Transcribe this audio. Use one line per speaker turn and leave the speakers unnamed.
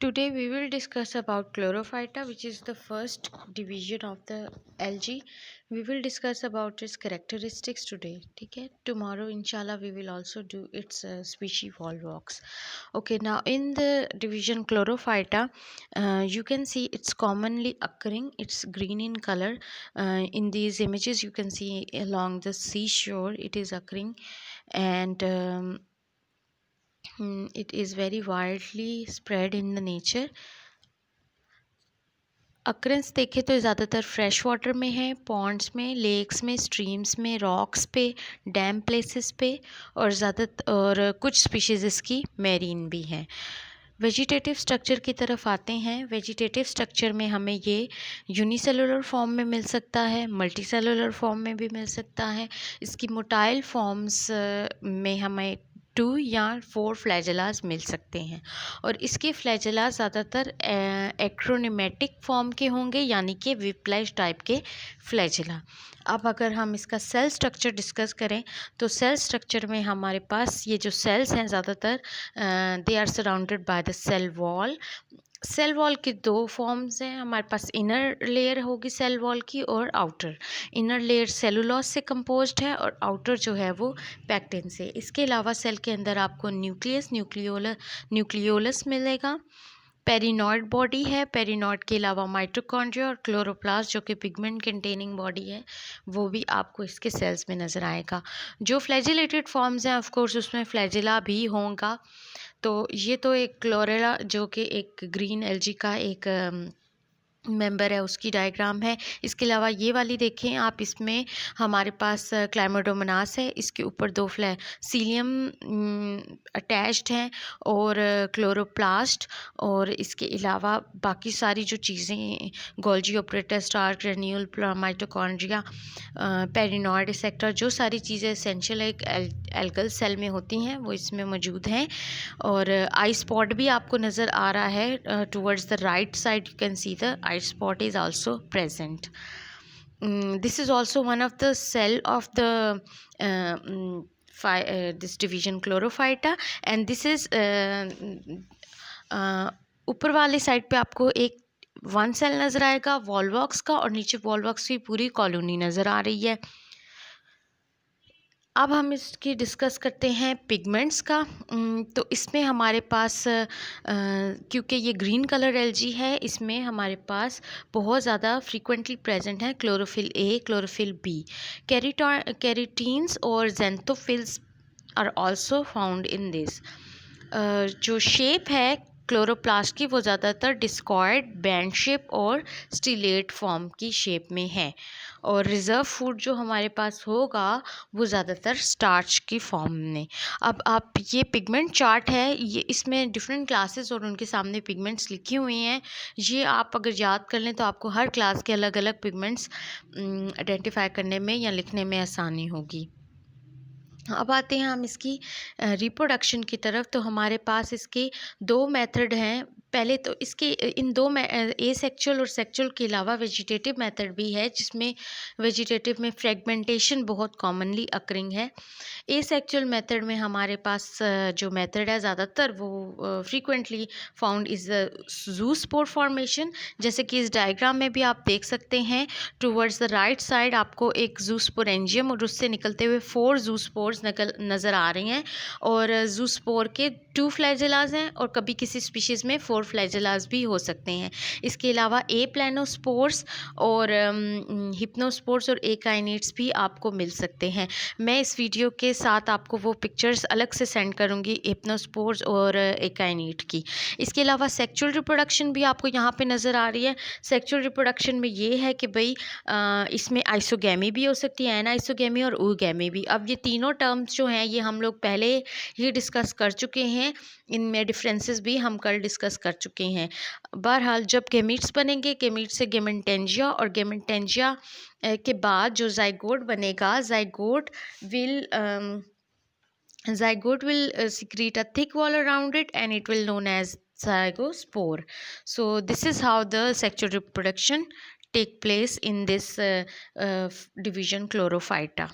Today we will discuss about chlorophyta, which is the first division of the algae. We will discuss about its characteristics today. Okay, tomorrow inshallah we will also do its species volvox. Okay, now in the division chlorophyta, you can see it's commonly occurring. It's green in color. In these images you can see along the seashore it is occurring, and it is very widely spread in the nature. Occurrence देखें तो ज़्यादातर fresh water में है, Pond's में, lakes में, streams में, rocks पे, dam places पे, और कुछ स्पीशीज़ इसकी मैरीन भी हैं। वेजिटेटिव स्ट्रक्चर की तरफ आते हैं। वेजिटेटिव स्ट्रक्चर में हमें ये यूनिसेलुलर फॉर्म में मिल सकता है, मल्टीसेलुलर फॉर्म में भी मिल सकता है। इसकी मोटाइल फॉर्म्स में हमें 2 या 4 फ्लैजेलास मिल सकते हैं, और इसके फ्लैजेला ज़्यादातर एक्रोनिमेटिक फॉर्म के होंगे, यानी कि विप्लाइज टाइप के फ्लैजेला। अब अगर हम इसका सेल स्ट्रक्चर डिस्कस करें तो सेल स्ट्रक्चर में हमारे पास ये जो सेल्स हैं ज़्यादातर they are surrounded by the cell wall. Cell wall के 2 फॉर्म्स हैं हमारे पास, इनर लेयर होगी सेल वॉल की और आउटर। इनर लेयर सेलुलोज से कंपोज्ड है और आउटर जो है वो पैक्टिन से। इसके अलावा सेल के अंदर आपको न्यूक्लियस, न्यूक्लियोलस मिलेगा। पेरिनॉइड बॉडी है। पेरिनॉइड के अलावा माइटोकॉन्ड्रिया और क्लोरोप्लास्ट जो कि पिगमेंट कंटेनिंग बॉडी है, वो भी आपको इसके सेल्स में नज़र आएगा। जो फ्लैजिलेटेड फॉर्म्स हैं ऑफ कोर्स उसमें फ्लैजिला भी होगा। तो ये तो एक क्लोरेला जो कि एक ग्रीन एल्जी का एक मेंबर है उसकी डायग्राम है। इसके अलावा ये वाली देखें आप, इसमें हमारे पास क्लाइमोडोमोनास है, इसके ऊपर 2 सीलियम अटैच्ड हैं और क्लोरोप्लास्ट, और इसके अलावा बाकी सारी जो चीज़ें Golgi operator, star granule, mitochondria, पेरिनॉइड एक्सेट्रा, जो सारी चीज़ें एसेंशियल एक एल्गल सेल में होती हैं वो इसमें मौजूद हैं। और आई स्पॉट भी आपको नज़र आ रहा है towards the right side, you can see the eye spot is also present. This is also one of the cell of the this division chlorophyta, and this is ऊपर वाली साइड पे आपको एक 1 सेल नज़र आएगा वॉल्वॉक्स का, और नीचे वॉल्वॉक्स की पूरी कॉलोनी नज़र आ रही है। अब हम इसकी डिस्कस करते हैं पिगमेंट्स का। तो इसमें हमारे पास क्योंकि ये ग्रीन कलर एल्जी है, इसमें हमारे पास बहुत ज़्यादा फ्रीक्वेंटली प्रेजेंट है chlorophyll A, chlorophyll B, carotenes और xanthophylls are also found in this. जो शेप है क्लोरोप्लास्ट की वो ज़्यादातर डिस्कॉइड, बैंड शेप और स्टिलेट फॉर्म की शेप में है, और रिज़र्व फूड जो हमारे पास होगा वो ज़्यादातर स्टार्च की फॉर्म में। अब आप ये पिगमेंट चार्ट है, ये इसमें डिफरेंट क्लासेस और उनके सामने पिगमेंट्स लिखी हुई हैं। ये आप अगर याद कर लें तो आपको हर क्लास के अलग अलग पिगमेंट्स आइडेंटिफाई करने में या लिखने में आसानी होगी। अब आते हैं हम इसकी रिप्रोडक्शन की तरफ। तो हमारे पास इसके 2 मेथड हैं। पहले तो इसके इन 2 में एसेक्सुअल और सेक्सुअल के अलावा वेजिटेटिव मेथड भी है, जिसमें वेजिटेटिव में फ्रेगमेंटेशन बहुत कॉमनली अकरिंग है। एसेक्सुअल मेथड में हमारे पास जो मेथड है ज़्यादातर वो फ्रीक्वेंटली फाउंड इज़ ज़ूस्पोर फॉर्मेशन, जैसे कि इस डायग्राम में भी आप देख सकते हैं। टुवर्ड्स द राइट साइड आपको एक ज़ूस्पोरेंजियम और उससे निकलते हुए 4 ज़ूस्पोर्स नज़र आ रही हैं, और ज़ूस्पोर के 2 फ्लैजेलाज हैं, और कभी किसी स्पीशीज़ में 4 फ्लैजेलाज भी हो सकते हैं। इसके अलावा ए प्लानोस्पोर्स और हिप्नोस्पोर्स और एकाइनेट्स भी आपको मिल सकते हैं। मैं इस वीडियो के साथ आपको वो पिक्चर्स अलग से सेंड करूँगी हिप्नोस्पोर्स और एकाइनेट की। इसके अलावा सेक्सुअल रिप्रोडक्शन भी आपको यहाँ पे नज़र आ रही है। सेक्सुअल रिप्रोडक्शन में ये है कि भाई इसमें आइसोगैमी भी हो सकती है, एनाइसोगैमी और ooगैमी भी। अब ये तीनों टर्म्स जो हैं ये हम लोग पहले ही डिस्कस कर चुके हैं, इनमें डिफरेंसेस भी हम कल डिस्कस कर चुके हैं। बहरहाल जब गेमीट्स बनेंगे, गेमीट से गेमेंटेंजिया, और गेमेंटेंजिया के बाद जो जाइगोट बनेगा, zygote will secrete a thick wall around it, and it will known as zygospore. So this is how the sexual reproduction take place in this division chlorophyta.